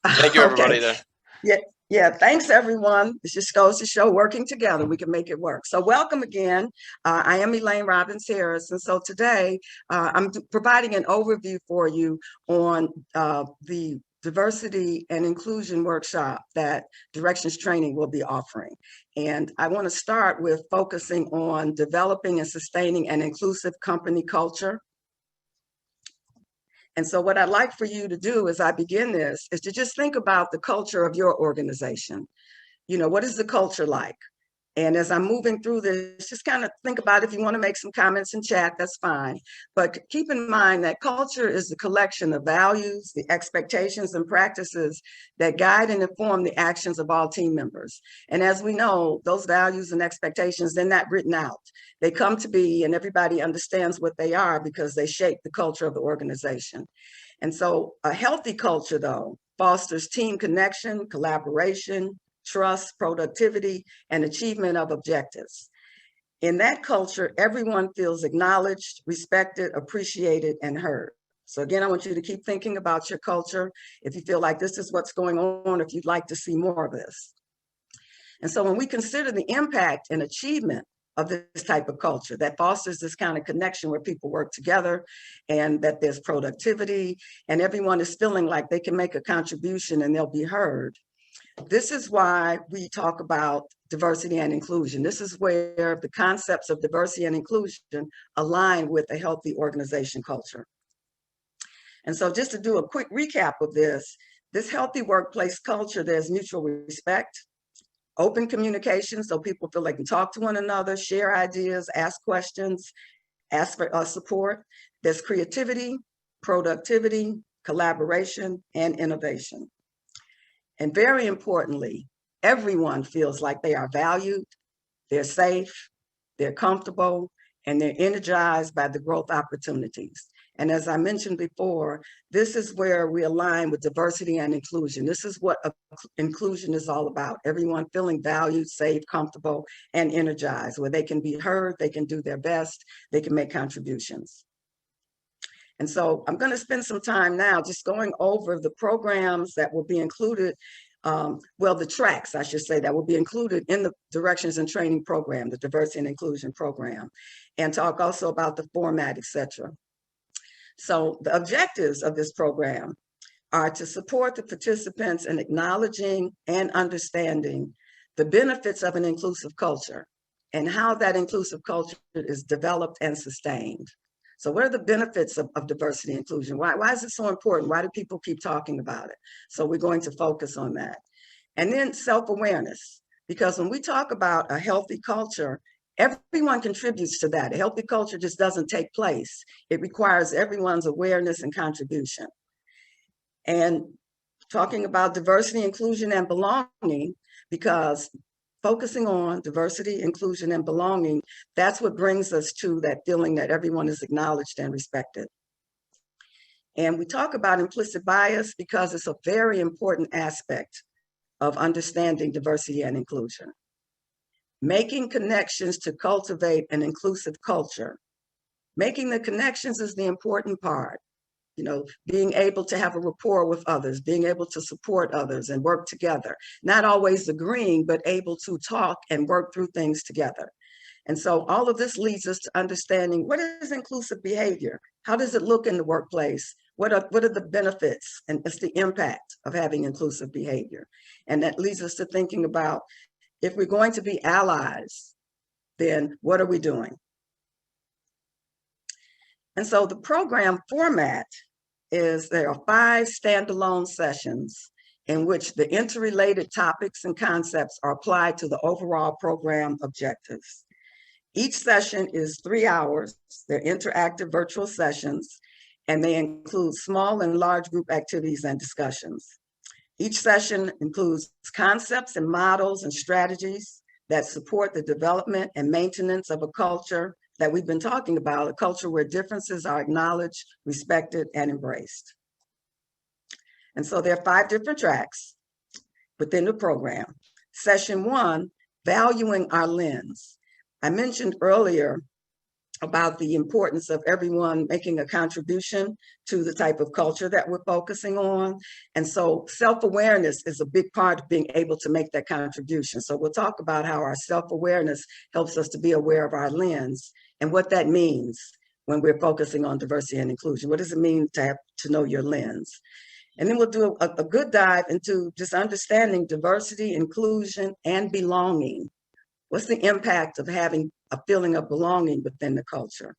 Thank you, Okay. everybody there. Yeah. Yeah. Thanks, everyone. It just goes to show working together, we can make it work. So welcome again. I am Elaine Robbins Harris. And so today I'm providing an overview for you on the diversity and inclusion workshop that Directions Training will be offering. And I want to start with focusing on developing and sustaining an inclusive company culture. And so what I'd like for you to do as I begin this is to just think about the culture of your organization. You know, what is the culture like? And as I'm moving through this, just kind of think about if you want to make some comments in chat, that's fine. But keep in mind that culture is the collection of values, the expectations and practices that guide and inform the actions of all team members. And as we know, those values and expectations, they're not written out. They come to be and everybody understands what they are because they shape the culture of the organization. And so a healthy culture, though, fosters team connection, collaboration, trust, productivity, and achievement of objectives. In that culture, everyone feels acknowledged, respected, appreciated, and heard. So again, I want you to keep thinking about your culture. If you feel like this is what's going on, if you'd like to see more of this. And so when we consider the impact and achievement of this type of culture that fosters this kind of connection where people work together and that there's productivity and everyone is feeling like they can make a contribution and they'll be heard. This is why we talk about diversity and inclusion. This is where the concepts of diversity and inclusion align with a healthy organization culture. And so just to do a quick recap of this healthy workplace culture, there's mutual respect, open communication, so people feel they can talk to one another, share ideas, ask questions, ask for support. There's creativity, productivity, collaboration, and innovation. And very importantly, everyone feels like they are valued, they're safe, they're comfortable, and they're energized by the growth opportunities. And as I mentioned before, this is where we align with diversity and inclusion. This is what inclusion is all about. Everyone feeling valued, safe, comfortable, and energized, where they can be heard, they can do their best, they can make contributions. And so I'm going to spend some time now just going over the programs that will be included, well, the tracks, I should say, that will be included in the Directions and Training program, the Diversity and Inclusion program, and talk also about the format, etc. So the objectives of this program are to support the participants in acknowledging and understanding the benefits of an inclusive culture and how that inclusive culture is developed and sustained. So what are the benefits of diversity and inclusion? Why is it so important? Why do people keep talking about it? So we're going to focus on that. And then self-awareness, because when we talk about a healthy culture, everyone contributes to that. A healthy culture just doesn't take place. It requires everyone's awareness and contribution. And talking about diversity, inclusion, and belonging, because focusing on diversity, inclusion, and belonging, that's what brings us to that feeling that everyone is acknowledged and respected. And we talk about implicit bias because it's a very important aspect of understanding diversity and inclusion. Making connections to cultivate an inclusive culture. Making the connections is the important part. You know, being able to have a rapport with others, being able to support others and work together, not always agreeing, but able to talk and work through things together. And so all of this leads us to understanding what is inclusive behavior? How does it look in the workplace? What are the benefits and it's the impact of having inclusive behavior? And that leads us to thinking about if we're going to be allies, then what are we doing? And so the program format is there are 5 standalone sessions in which the interrelated topics and concepts are applied to the overall program objectives. Each session is 3 hours. They're interactive virtual sessions, and they include small and large group activities and discussions. Each session includes concepts and models and strategies that support the development and maintenance of a culture that we've been talking about, a culture where differences are acknowledged, respected, and embraced. And so there are 5 different tracks within the program. Session 1, valuing our lens. I mentioned earlier about the importance of everyone making a contribution to the type of culture that we're focusing on. And so self-awareness is a big part of being able to make that contribution. So we'll talk about how our self-awareness helps us to be aware of our lens and what that means when we're focusing on diversity and inclusion. What does it mean to know your lens? And then we'll do a good dive into just understanding diversity, inclusion, and belonging. What's the impact of having a feeling of belonging within the culture?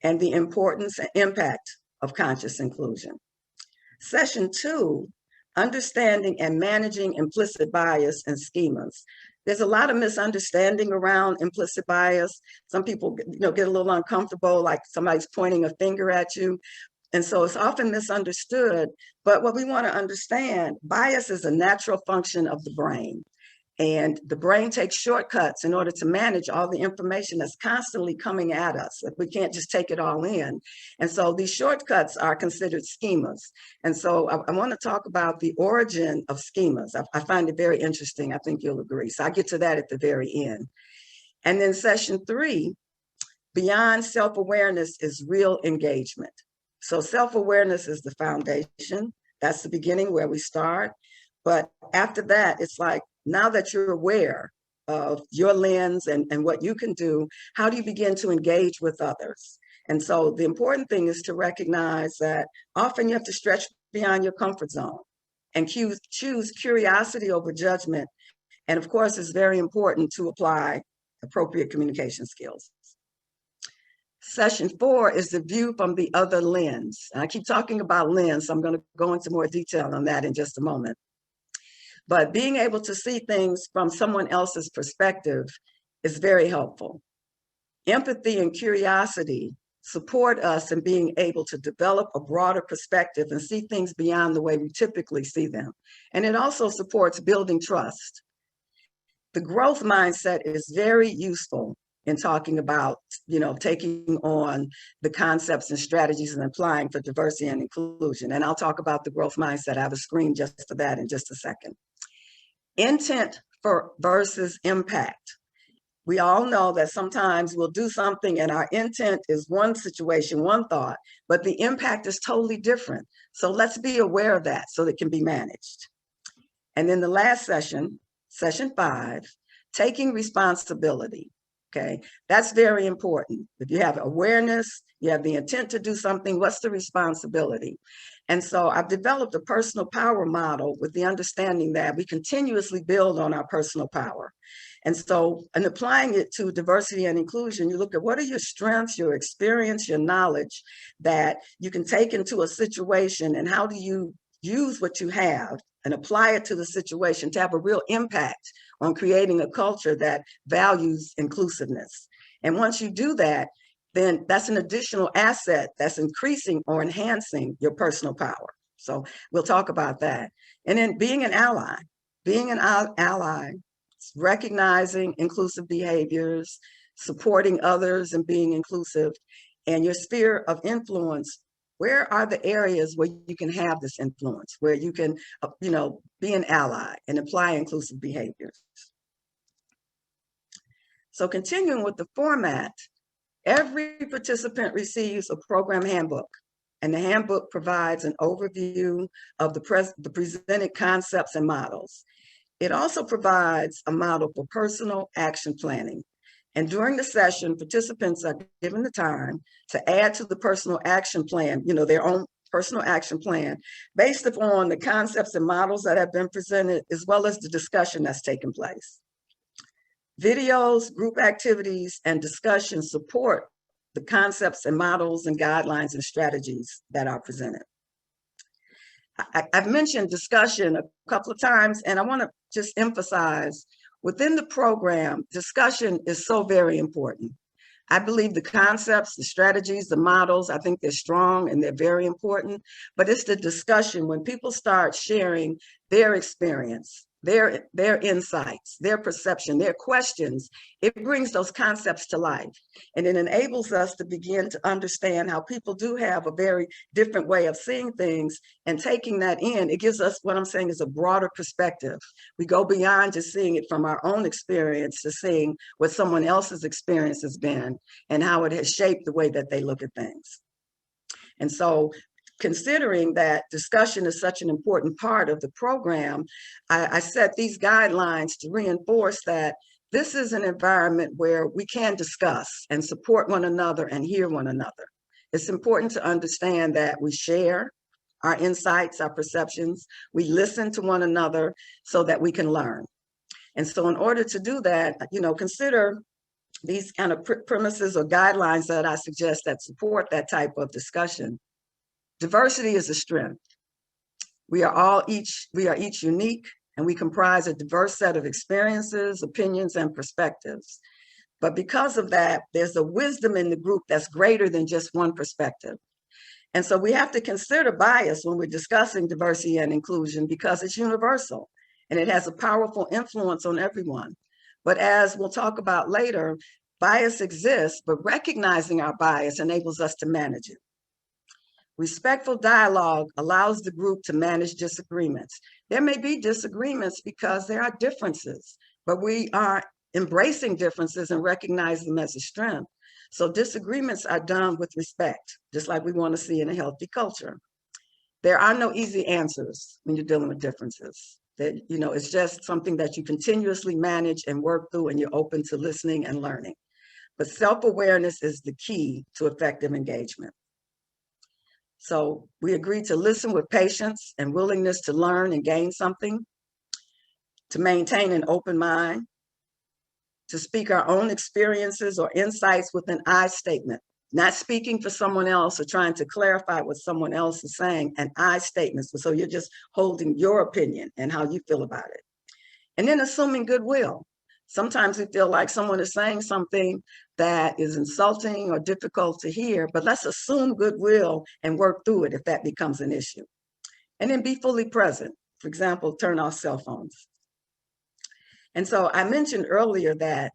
And the importance and impact of conscious inclusion. Session 2, understanding and managing implicit bias and schemas. There's a lot of misunderstanding around implicit bias. Some people, get a little uncomfortable, like somebody's pointing a finger at you. And so it's often misunderstood. But what we want to understand, bias is a natural function of the brain. And the brain takes shortcuts in order to manage all the information that's constantly coming at us. We can't just take it all in. And so these shortcuts are considered schemas. And so I want to talk about the origin of schemas. I find it very interesting. I think you'll agree. So I'll get to that at the very end. And then session 3, beyond self-awareness is real engagement. So self-awareness is the foundation. That's the beginning where we start. But after that, it's like, now that you're aware of your lens and what you can do, how do you begin to engage with others? And so the important thing is to recognize that often you have to stretch beyond your comfort zone and choose curiosity over judgment. And of course, it's very important to apply appropriate communication skills. Session 4 is the view from the other lens. And I keep talking about lens, so I'm going to go into more detail on that in just a moment. But being able to see things from someone else's perspective is very helpful. Empathy and curiosity support us in being able to develop a broader perspective and see things beyond the way we typically see them. And it also supports building trust. The growth mindset is very useful in talking about, taking on the concepts and strategies and applying for diversity and inclusion. And I'll talk about the growth mindset. I have a screen just for that in just a second. Intent versus impact. We all know that sometimes we'll do something and our intent is one situation, one thought, but the impact is totally different. So let's be aware of that so that it can be managed. And then the last session, session 5, taking responsibility. Okay, that's very important. If you have awareness, you have the intent to do something, what's the responsibility? And so I've developed a personal power model with the understanding that we continuously build on our personal power. And so, in applying it to diversity and inclusion, you look at what are your strengths, your experience, your knowledge that you can take into a situation, and how do you use what you have and apply it to the situation to have a real impact on creating a culture that values inclusiveness. And once you do that, then that's an additional asset that's increasing or enhancing your personal power. So we'll talk about that. And then being an ally, recognizing inclusive behaviors, supporting others and being inclusive, and your sphere of influence. Where are the areas where you can have this influence, where you can, be an ally and apply inclusive behaviors? So continuing with the format, every participant receives a program handbook, and the handbook provides an overview of the presented concepts and models. It also provides a model for personal action planning. And during the session, participants are given the time to add to the personal action plan, their own personal action plan, based upon the concepts and models that have been presented, as well as the discussion that's taken place. Videos, group activities, and discussion support the concepts and models and guidelines and strategies that are presented. I've mentioned discussion a couple of times, and I want to just emphasize, within the program, discussion is so very important. I believe the concepts, the strategies, the models, I think they're strong and they're very important, but it's the discussion when people start sharing their experience, their insights, their perception, their questions. It brings those concepts to life. And it enables us to begin to understand how people do have a very different way of seeing things, and taking that in, it gives us, what I'm saying is, a broader perspective. We go beyond just seeing it from our own experience to seeing what someone else's experience has been and how it has shaped the way that they look at things. And so, considering that discussion is such an important part of the program, I set these guidelines to reinforce that this is an environment where we can discuss and support one another and hear one another. It's important to understand that we share our insights, our perceptions, we listen to one another so that we can learn. And so in order to do that, consider these kind of premises or guidelines that I suggest that support that type of discussion. Diversity is a strength. We are each unique, and we comprise a diverse set of experiences, opinions, and perspectives. But because of that, there's a wisdom in the group that's greater than just one perspective. And so we have to consider bias when we're discussing diversity and inclusion, because it's universal and it has a powerful influence on everyone. But as we'll talk about later, bias exists, but recognizing our bias enables us to manage it. Respectful dialogue allows the group to manage disagreements. There may be disagreements because there are differences, but we are embracing differences and recognizing them as a strength. So disagreements are done with respect, just like we want to see in a healthy culture. There are no easy answers when you're dealing with differences. It's just something that you continuously manage and work through, and you're open to listening and learning. But self-awareness is the key to effective engagement. So we agreed to listen with patience and willingness to learn and gain something, to maintain an open mind, to speak our own experiences or insights with an I statement, not speaking for someone else or trying to clarify what someone else is saying, an I statement. So you're just holding your opinion and how you feel about it. And then assuming goodwill. Sometimes we feel like someone is saying something that is insulting or difficult to hear, but let's assume goodwill and work through it if that becomes an issue. And then be fully present. For example, turn off cell phones. And so I mentioned earlier that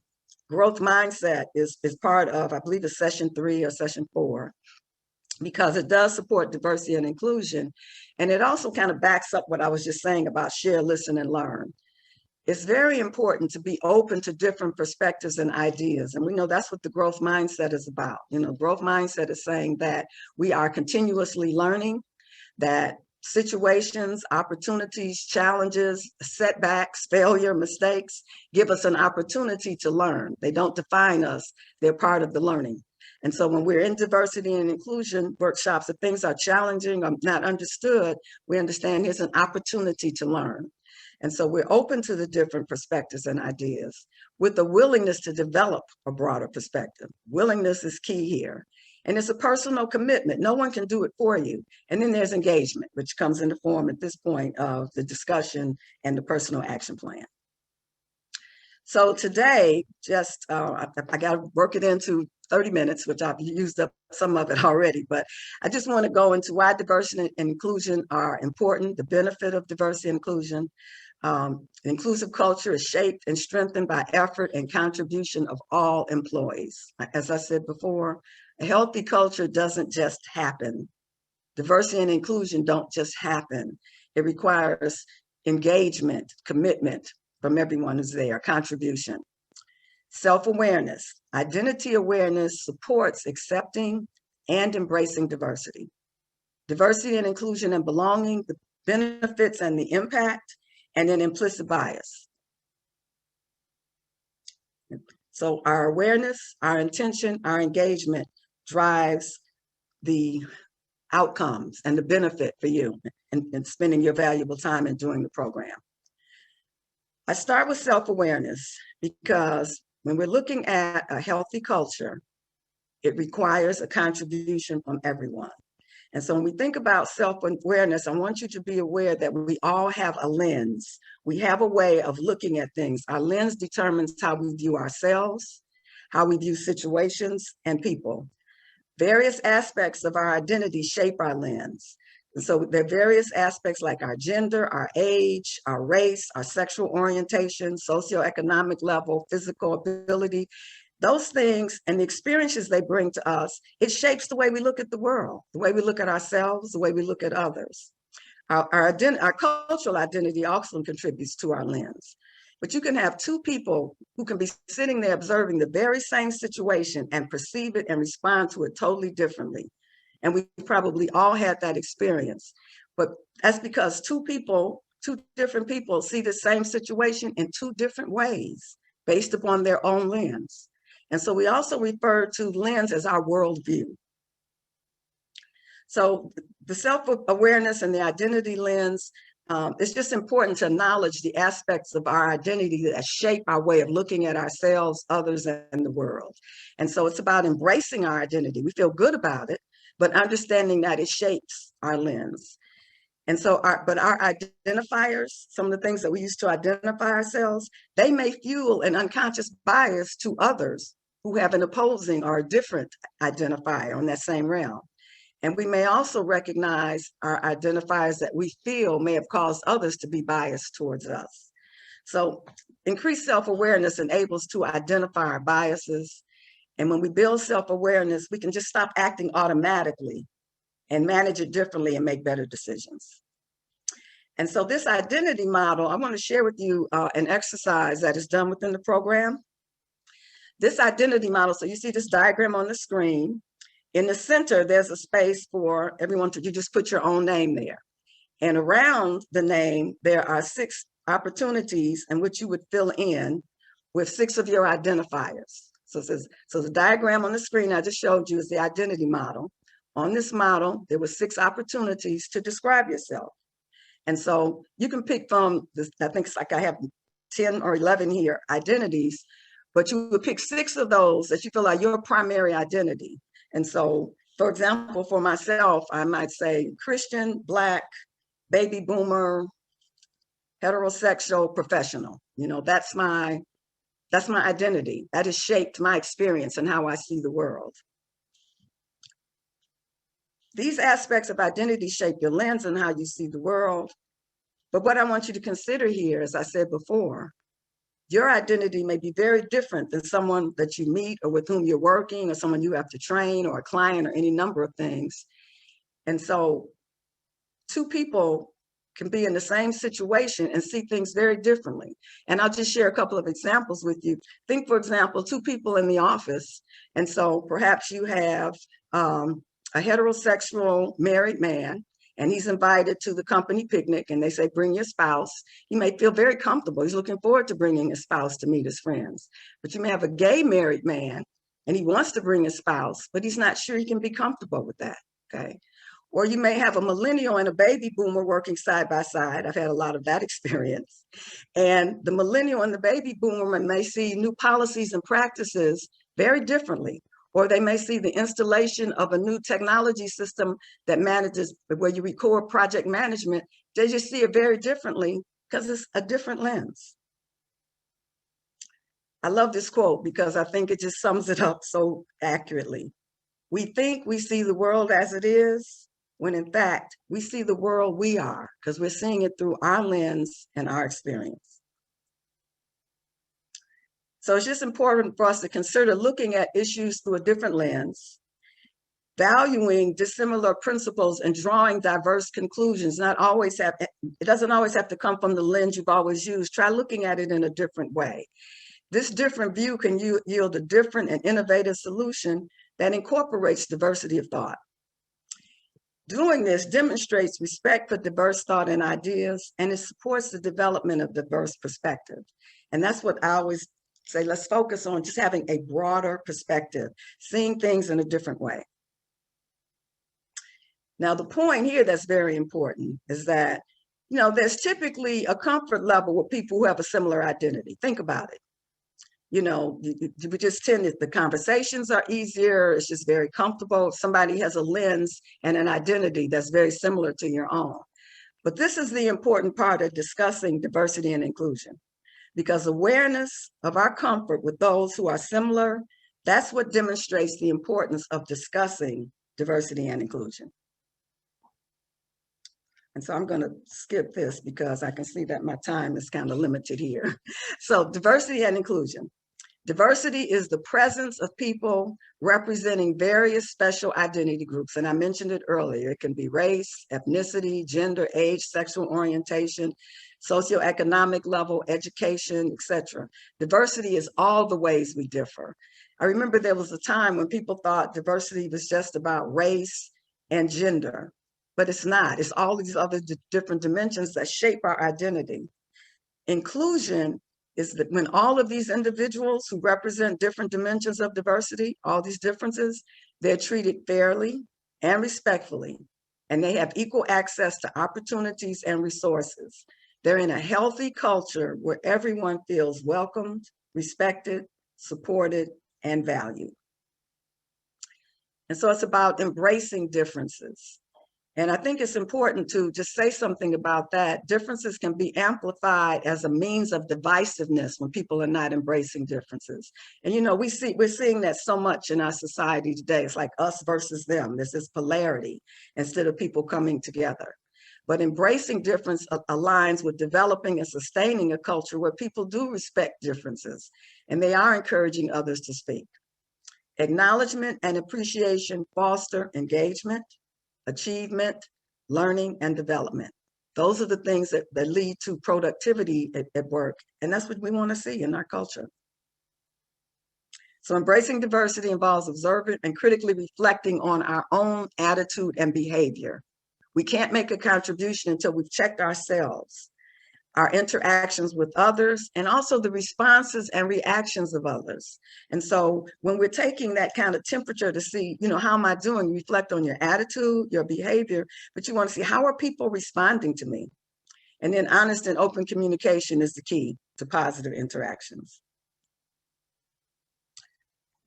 growth mindset is part of, I believe it's session 3 or session 4, because it does support diversity and inclusion. And it also kind of backs up what I was just saying about share, listen, and learn. It's very important to be open to different perspectives and ideas. And we know that's what the growth mindset is about. Growth mindset is saying that we are continuously learning, that situations, opportunities, challenges, setbacks, failure, mistakes give us an opportunity to learn. They don't define us. They're part of the learning. And so when we're in diversity and inclusion workshops, if things are challenging or not understood, we understand here's an opportunity to learn. And so we're open to the different perspectives and ideas with a willingness to develop a broader perspective. Willingness is key here. And it's a personal commitment. No one can do it for you. And then there's engagement, which comes in the form at this point of the discussion and the personal action plan. So today, I got to work it into 30 minutes, which I've used up some of it already, but I just want to go into why diversity and inclusion are important, the benefit of diversity and inclusion. Inclusive culture is shaped and strengthened by effort and contribution of all employees. As I said before, a healthy culture doesn't just happen. Diversity and inclusion don't just happen. It requires engagement, commitment from everyone who's there, contribution. Self-awareness. Identity awareness supports accepting and embracing diversity. Diversity and inclusion and belonging, the benefits and the impact, and then implicit bias. So our awareness, our intention, our engagement drives the outcomes and the benefit for you in spending your valuable time and doing the program. I start with self-awareness because when we're looking at a healthy culture, it requires a contribution from everyone. And so when we think about self-awareness, I want you to be aware that we all have a lens. We have a way of looking at things. Our lens determines how we view ourselves, how we view situations and people. Various aspects of our identity shape our lens. And so there are various aspects like our gender, our age, our race, our sexual orientation, socioeconomic level, physical ability, those things and the experiences they bring to us, it shapes the way we look at the world, the way we look at ourselves, the way we look at others. Our cultural identity also contributes to our lens. But you can have two people who can be sitting there observing the very same situation and perceive it and respond to it totally differently. And we probably all had that experience. But that's because two different people see the same situation in two different ways based upon their own lens. And so we also refer to lens as our worldview. So the self-awareness and the identity lens, it's just important to acknowledge the aspects of our identity that shape our way of looking at ourselves, others, and the world. And so it's about embracing our identity. We feel good about it, but understanding that it shapes our lens. And so our identifiers, some of the things that we use to identify ourselves, they may fuel an unconscious bias to others who have an opposing or a different identifier on that same realm. And we may also recognize our identifiers that we feel may have caused others to be biased towards us. So increased self-awareness enables to identify our biases. And when we build self-awareness, we can just stop acting automatically and manage it differently and make better decisions. And so this identity model, I want to share with you an exercise that is done within the program. This identity model, so you see this diagram on the screen. In the center, there's a space for everyone to, you just put your own name there. And around the name, there are 6 opportunities in which you would fill in with 6 of your identifiers. So the diagram on the screen I just showed you is the identity model. On this model, there were 6 opportunities to describe yourself. And so you can pick from this, I think it's like I have 10 or 11 here, identities, but you would pick 6 of those that you feel like your primary identity. And so, for example, for myself, I might say Christian, Black, baby boomer, heterosexual, professional. You know, that's my identity. That has shaped my experience and how I see the world. These aspects of identity shape your lens and how you see the world. But what I want you to consider here, as I said before, your identity may be very different than someone that you meet or with whom you're working or someone you have to train or a client or any number of things. And so 2 people can be in the same situation and see things very differently. And I'll just share a couple of examples with you. Think, for example, 2 people in the office. And so perhaps you have a heterosexual married man, and he's invited to the company picnic, and they say, bring your spouse. He may feel very comfortable. He's looking forward to bringing his spouse to meet his friends. But you may have a gay married man, and he wants to bring his spouse, but he's not sure he can be comfortable with that, okay? Or you may have a millennial and a baby boomer working side by side. I've had a lot of that experience. And the millennial and the baby boomer may see new policies and practices very differently. Or they may see the installation of a new technology system that manages, where you record project management. They just see it very differently because it's a different lens. I love this quote because I think it just sums it up so accurately. We think we see the world as it is, when in fact, we see the world we are, because we're seeing it through our lens and our experience. So it's just important for us to consider looking at issues through a different lens, valuing dissimilar principles and drawing diverse conclusions. It doesn't always have to come from the lens you've always used. Try looking at it in a different way. This different view can yield a different and innovative solution that incorporates diversity of thought. Doing this demonstrates respect for diverse thought and ideas, and it supports the development of diverse perspective. And that's what I always say, let's focus on just having a broader perspective, seeing things in a different way. Now, the point here that's very important is that, you know, there's typically a comfort level with people who have a similar identity. Think about it. You know, we just tend to, the conversations are easier. It's just very comfortable. Somebody has a lens and an identity that's very similar to your own. But this is the important part of discussing diversity and inclusion, because awareness of our comfort with those who are similar, that's what demonstrates the importance of discussing diversity and inclusion. And so I'm going to skip this because I can see that my time is kind of limited here. So diversity and inclusion. Diversity is the presence of people representing various special identity groups. And I mentioned it earlier. It can be race, ethnicity, gender, age, sexual orientation, socioeconomic level, education, etc. Diversity is all the ways we differ. I remember there was a time when people thought diversity was just about race and gender, but it's not. It's all these other different dimensions that shape our identity. Inclusion is that when all of these individuals who represent different dimensions of diversity, all these differences, they're treated fairly and respectfully, and they have equal access to opportunities and resources. They're in a healthy culture where everyone feels welcomed, respected, supported, and valued. And so it's about embracing differences. And I think it's important to just say something about that. Differences can be amplified as a means of divisiveness when people are not embracing differences. And we're seeing that so much in our society today. It's like us versus them. There's this polarity instead of people coming together. But embracing difference aligns with developing and sustaining a culture where people do respect differences and they are encouraging others to speak. Acknowledgement and appreciation foster engagement, achievement, learning, and development. Those are the things that lead to productivity at work. And that's what we want to see in our culture. So embracing diversity involves observing and critically reflecting on our own attitude and behavior. We can't make a contribution until we've checked ourselves, our interactions with others, and also the responses and reactions of others. And so when we're taking that kind of temperature to see, how am I doing? Reflect on your attitude, your behavior, but you want to see, how are people responding to me? And then honest and open communication is the key to positive interactions.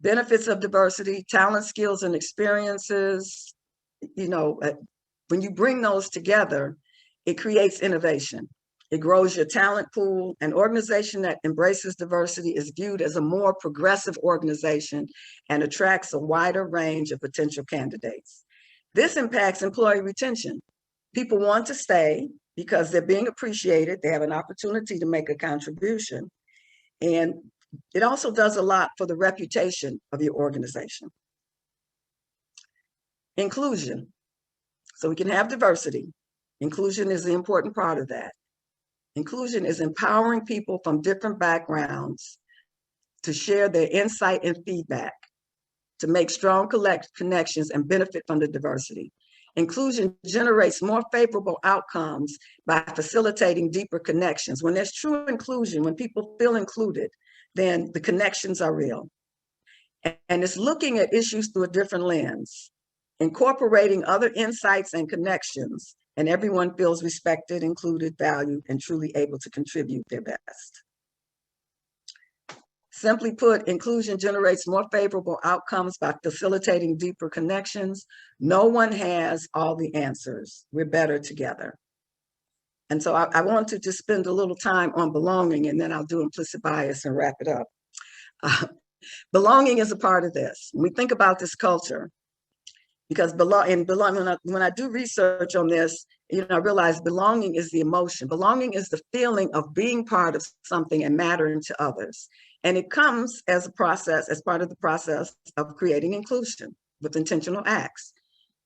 Benefits of diversity, talent, skills, and experiences, when you bring those together, it creates innovation. It grows your talent pool. An organization that embraces diversity is viewed as a more progressive organization and attracts a wider range of potential candidates. This impacts employee retention. People want to stay because they're being appreciated. They have an opportunity to make a contribution. And it also does a lot for the reputation of your organization. Inclusion. So we can have diversity. Inclusion is the important part of that. Inclusion is empowering people from different backgrounds to share their insight and feedback, to make strong connections and benefit from the diversity. Inclusion generates more favorable outcomes by facilitating deeper connections. When there's true inclusion, when people feel included, then the connections are real. And it's looking at issues through a different lens, incorporating other insights and connections, and everyone feels respected, included, valued, and truly able to contribute their best. Simply put, inclusion generates more favorable outcomes by facilitating deeper connections. No one has all the answers. We're better together. And so I want to just spend a little time on belonging, and then I'll do implicit bias and wrap it up. Belonging is a part of this. When we think about this culture, because when I do research on this, I realize belonging is the emotion. Belonging is the feeling of being part of something and mattering to others. And it comes as part of the process of creating inclusion with intentional acts.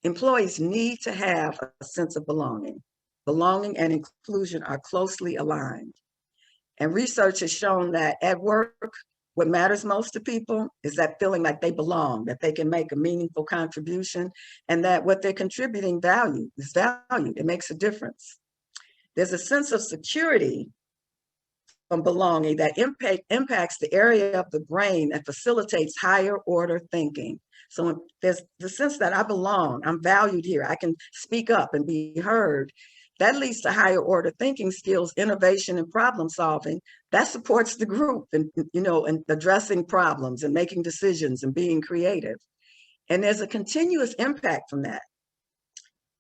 Employees need to have a sense of belonging. Belonging and inclusion are closely aligned. And research has shown that at work, what matters most to people is that feeling like they belong, that they can make a meaningful contribution, and that what they're contributing is valued. It makes a difference. There's a sense of security from belonging that impacts the area of the brain that facilitates higher order thinking. So when there's the sense that I belong, I'm valued here, I can speak up and be heard. That leads to higher order thinking skills, innovation, and problem solving. That supports the group and addressing problems and making decisions and being creative. And there's a continuous impact from that.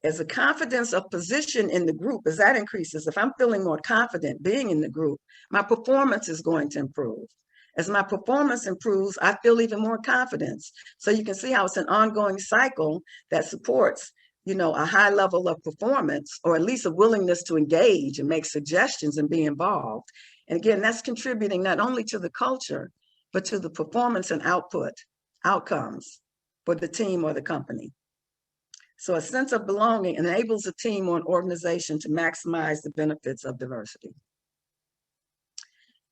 As the confidence of position in the group, as that increases, if I'm feeling more confident being in the group, my performance is going to improve. As my performance improves, I feel even more confidence. So you can see how it's an ongoing cycle that supports a high level of performance, or at least a willingness to engage and make suggestions and be involved. And again, that's contributing not only to the culture, but to the performance and outcomes for the team or the company. So a sense of belonging enables a team or an organization to maximize the benefits of diversity.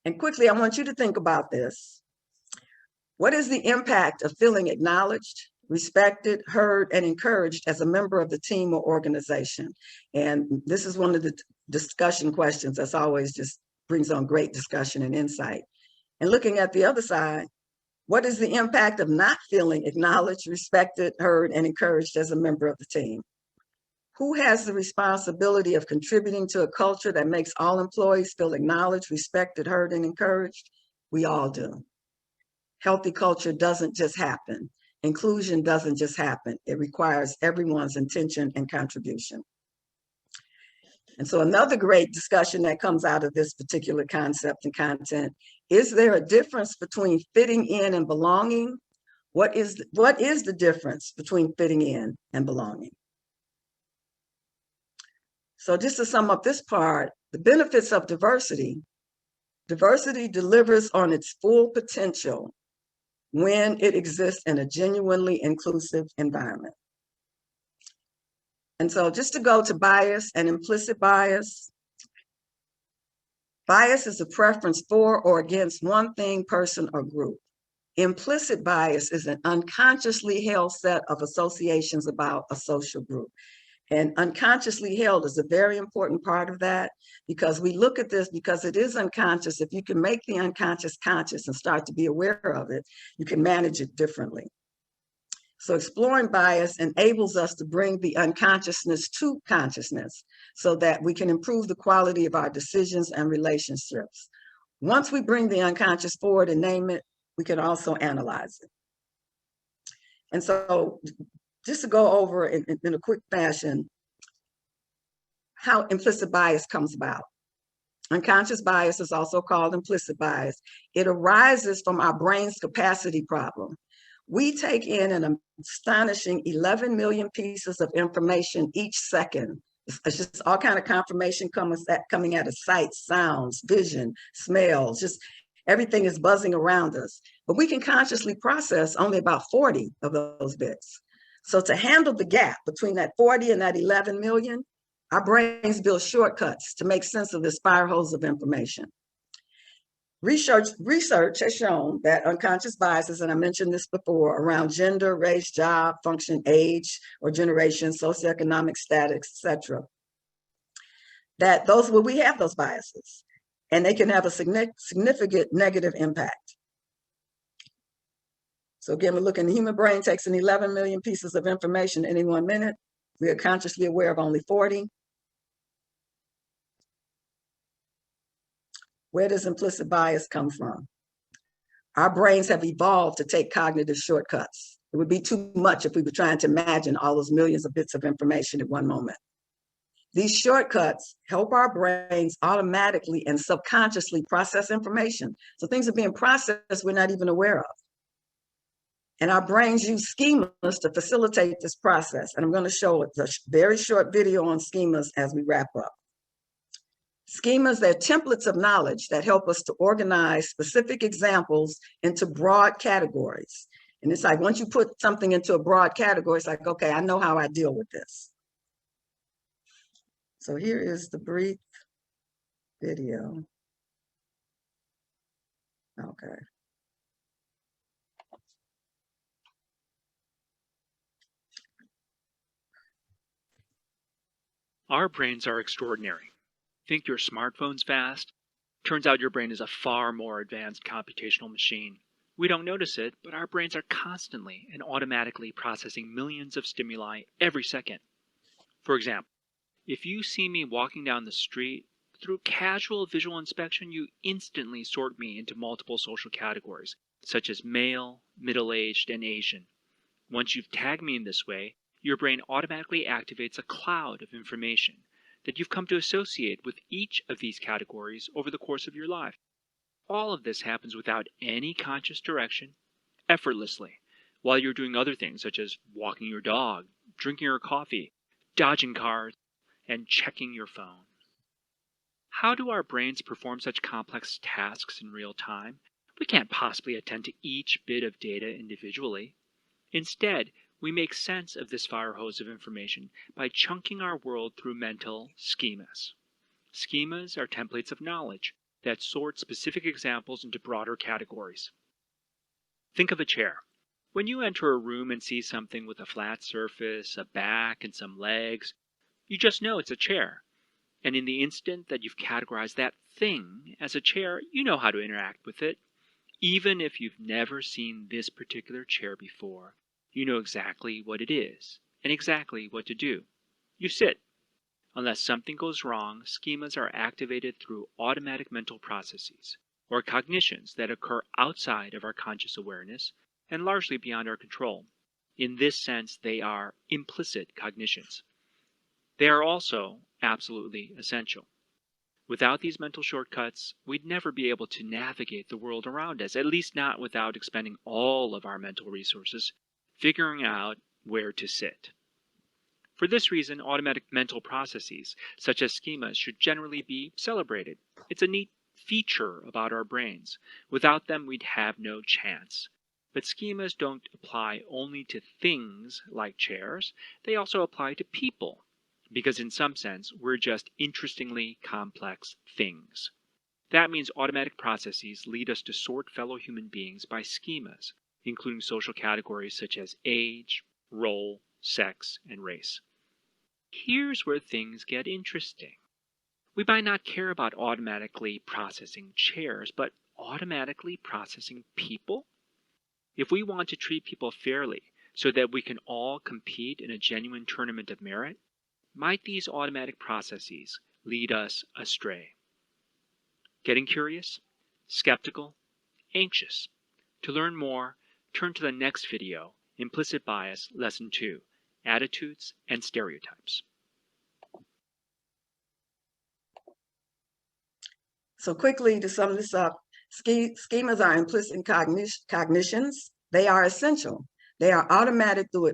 And quickly, I want you to think about this. What is the impact of feeling acknowledged, respected, heard, and encouraged as a member of the team or organization? And this is one of the discussion questions that's always just brings on great discussion and insight. And looking at the other side, what is the impact of not feeling acknowledged, respected, heard, and encouraged as a member of the team? Who has the responsibility of contributing to a culture that makes all employees feel acknowledged, respected, heard, and encouraged? We all do. Healthy culture doesn't just happen. Inclusion doesn't just happen. It requires everyone's intention and contribution. And so another great discussion that comes out of this particular concept and content, is there a difference between fitting in and belonging? What is the difference between fitting in and belonging? So just to sum up this part, the benefits of diversity delivers on its full potential when it exists in a genuinely inclusive environment. And so just to go to bias and implicit bias, bias is a preference for or against one thing, person, or group. Implicit bias is an unconsciously held set of associations about a social group. And unconsciously held is a very important part of that, because we look at this because it is unconscious. If you can make the unconscious conscious and start to be aware of it, you can manage it differently. So exploring bias enables us to bring the unconsciousness to consciousness so that we can improve the quality of our decisions and relationships. Once we bring the unconscious forward and name it, we can also analyze it. And so just to go over in a quick fashion, how implicit bias comes about. Unconscious bias is also called implicit bias. It arises from our brain's capacity problem. We take in an astonishing 11 million pieces of information each second. It's just all kind of confirmation coming at us, sights, sounds, vision, smells, just everything is buzzing around us. But we can consciously process only about 40 of those bits. So to handle the gap between that 40 and that 11 million, our brains build shortcuts to make sense of this fire hose of information. Research has shown that unconscious biases, and I mentioned this before, around gender, race, job, function, age, or generation, socioeconomic status, etc., that we have those biases, and they can have a significant negative impact. So again, we're looking, the human brain takes in 11 million pieces of information any 1 minute. We are consciously aware of only 40. Where does implicit bias come from? Our brains have evolved to take cognitive shortcuts. It would be too much if we were trying to imagine all those millions of bits of information at one moment. These shortcuts help our brains automatically and subconsciously process information. So things are being processed we're not even aware of. And our brains use schemas to facilitate this process. And I'm going to show a very short video on schemas as we wrap up. Schemas, they're templates of knowledge that help us to organize specific examples into broad categories. And it's like, once you put something into a broad category, it's like, okay, I know how I deal with this. So here is the brief video. Okay. Our brains are extraordinary. Think your smartphone's fast? Turns out your brain is a far more advanced computational machine. We don't notice it, but our brains are constantly and automatically processing millions of stimuli every second. For example, if you see me walking down the street, through casual visual inspection, you instantly sort me into multiple social categories, such as male, middle-aged, and Asian. Once you've tagged me in this way, your brain automatically activates a cloud of information that you've come to associate with each of these categories over the course of your life. All of this happens without any conscious direction, effortlessly, while you're doing other things such as walking your dog, drinking your coffee, dodging cars, and checking your phone. How do our brains perform such complex tasks in real time? We can't possibly attend to each bit of data individually. Instead, we make sense of this fire hose of information by chunking our world through mental schemas. Schemas are templates of knowledge that sort specific examples into broader categories. Think of a chair. When you enter a room and see something with a flat surface, a back, and some legs, you just know it's a chair. And in the instant that you've categorized that thing as a chair, you know how to interact with it. Even if you've never seen this particular chair before, you know exactly what it is and exactly what to do. You sit. Unless something goes wrong, schemas are activated through automatic mental processes, or cognitions that occur outside of our conscious awareness and largely beyond our control. In this sense, they are implicit cognitions. They are also absolutely essential. Without these mental shortcuts, we'd never be able to navigate the world around us, at least not without expending all of our mental resources figuring out where to sit. For this reason, automatic mental processes, such as schemas, should generally be celebrated. It's a neat feature about our brains. Without them, we'd have no chance. But schemas don't apply only to things like chairs, they also apply to people, because in some sense, we're just interestingly complex things. That means automatic processes lead us to sort fellow human beings by schemas, including social categories such as age, role, sex, and race. Here's where things get interesting. We might not care about automatically processing chairs, but automatically processing people? If we want to treat people fairly so that we can all compete in a genuine tournament of merit, might these automatic processes lead us astray? Getting curious? Skeptical? Anxious? To learn more, turn to the next video, Implicit Bias, Lesson 2, Attitudes and Stereotypes. So quickly to sum this up, schemas are implicit cognitions. They are essential. They are automated through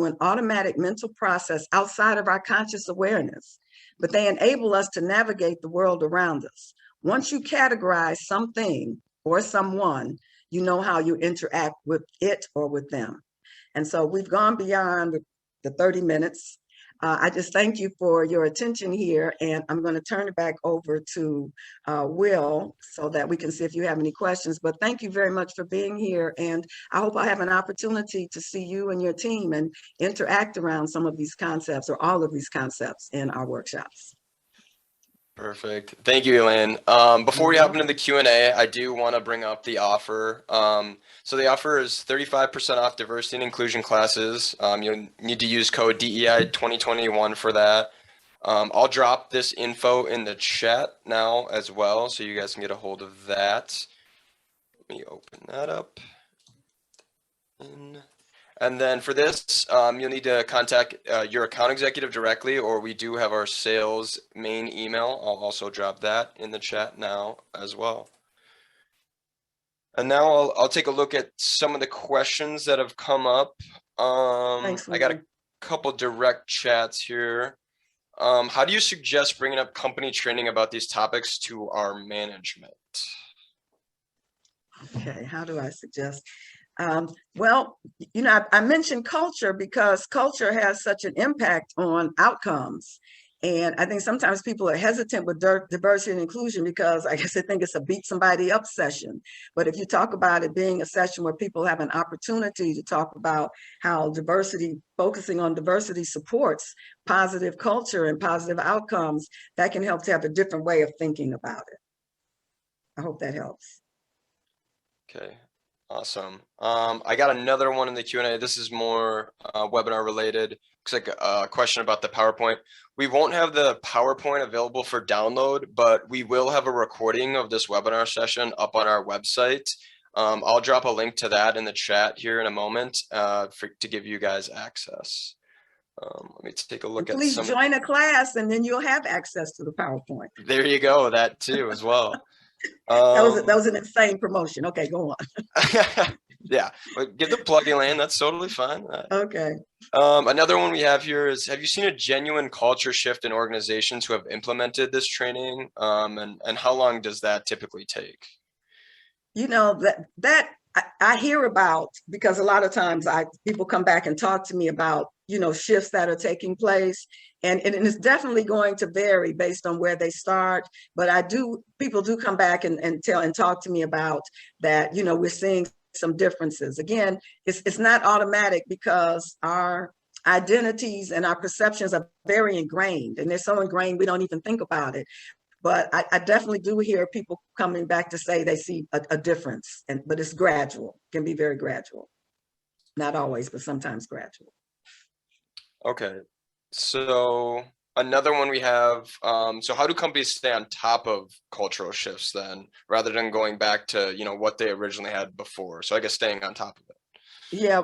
an automatic mental process outside of our conscious awareness, but they enable us to navigate the world around us. Once you categorize something or someone, you know how you interact with it or with them. And so we've gone beyond the 30 minutes. I just thank you for your attention here, and I'm going to turn it back over to Will so that we can see if you have any questions. But thank you very much for being here, and I hope I have an opportunity to see you and your team and interact around some of these concepts or all of these concepts in our workshops. Perfect. Thank you, Elaine. Before we hop into the Q&A, I do want to bring up the offer. So the offer is 35% off diversity and inclusion classes. You'll need to use code DEI 2021 for that. I'll drop this info in the chat now as well, so you guys can get a hold of that. Let me open that up. And then for this, you'll need to contact your account executive directly, or we do have our sales main email. I'll also drop that in the chat now as well. And now I'll take a look at some of the questions that have come up. Thanks, I got a couple direct chats here. How do you suggest bringing up company training about these topics to our management? Okay, how do I suggest? Well, you know, I mentioned culture because culture has such an impact on outcomes. And I think sometimes people are hesitant with diversity and inclusion because I guess they think it's a beat somebody up session. But if you talk about it being a session where people have an opportunity to talk about how focusing on diversity supports positive culture and positive outcomes, that can help to have a different way of thinking about it. I hope that helps. Okay. Awesome. I got another one in the Q&A. This is more webinar related. Looks like a question about the PowerPoint. We won't have the PowerPoint available for download, but we will have a recording of this webinar session up on our website. I'll drop a link to that in the chat here in a moment to give you guys access. Let me take a look at Please join a class and then you'll have access to the PowerPoint. There you go. That too as well. That was an insane promotion. Okay, go on. Yeah, but give the plug, Elaine. That's totally fine. Okay. Another one we have here is, have you seen a genuine culture shift in organizations who have implemented this training? And how long does that typically take? You know, I hear about, because a lot of times people come back and talk to me about, shifts that are taking place. And it's definitely going to vary based on where they start. But people do come back and talk to me about that, we're seeing some differences. Again, it's not automatic because our identities and our perceptions are very ingrained, and they're so ingrained we don't even think about it. But I definitely do hear people coming back to say they see a difference, but it's gradual, can be very gradual. Not always, but sometimes gradual. Okay, so another one we have, so how do companies stay on top of cultural shifts then, rather than going back to, what they originally had before? So I guess staying on top of it. Yeah,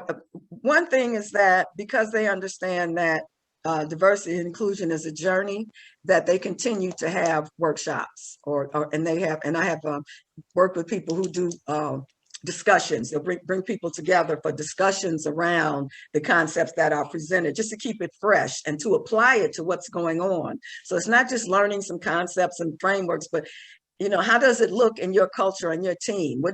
one thing is that because they understand that diversity and inclusion is a journey, that they continue to have workshops, and I have worked with people who do discussions. They'll bring people together for discussions around the concepts that are presented, just to keep it fresh and to apply it to what's going on. So it's not just learning some concepts and frameworks, but how does it look in your culture and your team?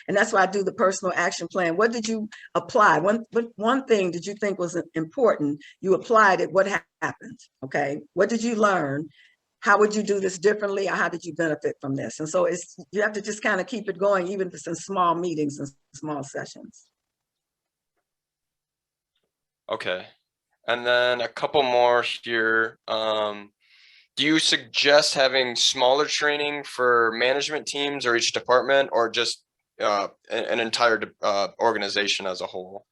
And that's why I do the personal action plan. What did you apply? One thing did you think was important? You applied it. What happened? Okay. What did you learn? How would you do this differently? Or how did you benefit from this? And so you have to just kind of keep it going, even if it's in small meetings and small sessions. Okay, and then a couple more here. Do you suggest having smaller training for management teams or each department, or just an entire organization as a whole?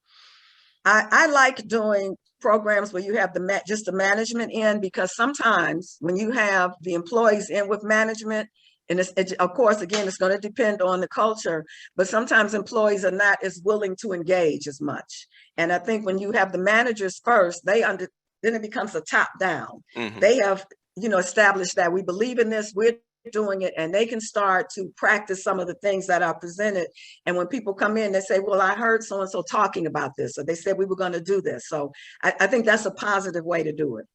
I like doing programs where you have just the management in, because sometimes when you have the employees in with management, and of course, again, it's going to depend on the culture, but sometimes employees are not as willing to engage as much. And I think when you have the managers first, then it becomes a top down. Mhm. They have, established that we believe in this, we're doing it, and they can start to practice some of the things that are presented. And when people come in, they say, well, I heard so-and-so talking about this, or they said we were going to do this. So I think that's a positive way to do it.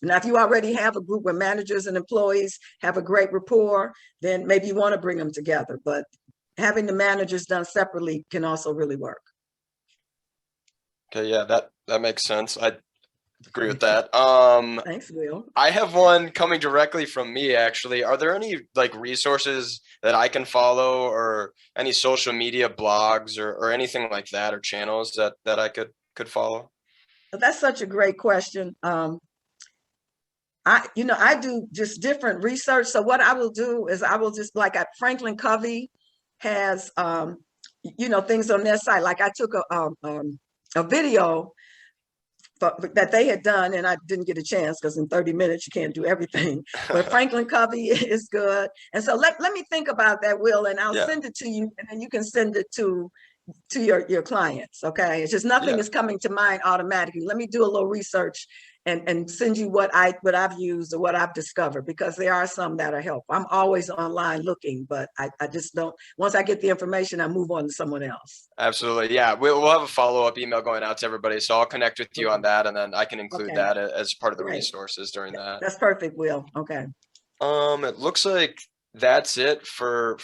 Now, if you already have a group where managers and employees have a great rapport, then maybe you want to bring them together. But having the managers done separately can also really work. Okay, yeah, that makes sense. I agree with that. Thanks, Will. I have one coming directly from me, actually. Are there any resources that I can follow, or any social media blogs or anything like that, or channels that I could follow? That's such a great question. I do just different research. So what I will do is I will just, Franklin Covey has, things on their site. Like I took a video that they had done, and I didn't get a chance because in 30 minutes you can't do everything. But Franklin Covey is good. And so let me think about that, Will, and I'll send it to you, and then you can send it to your clients. Okay, it's just nothing is coming to mind automatically. Let me do a little research and send you what I've used or what I've discovered, because there are some that are helpful. I'm always online looking, but I just don't, once I get the information, I move on to someone else. Absolutely. Yeah, we'll have a follow-up email going out to everybody, so I'll connect with you on that, and then I can include that as part of the resources during that. That's perfect, Will. Okay. It looks like that's it for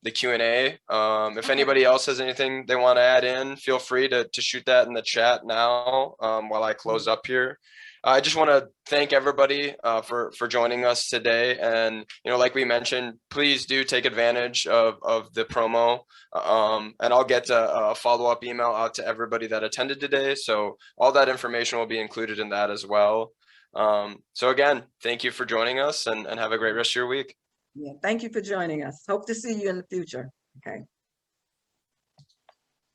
the Q&A. If anybody else has anything they want to add in, feel free to shoot that in the chat now, while I close up here. I just want to thank everybody for joining us today. And, like we mentioned, please do take advantage of the promo. And I'll get a follow-up email out to everybody that attended today. So all that information will be included in that as well. So again, thank you for joining us, and have a great rest of your week. Yeah, thank you for joining us. Hope to see you in the future. Okay.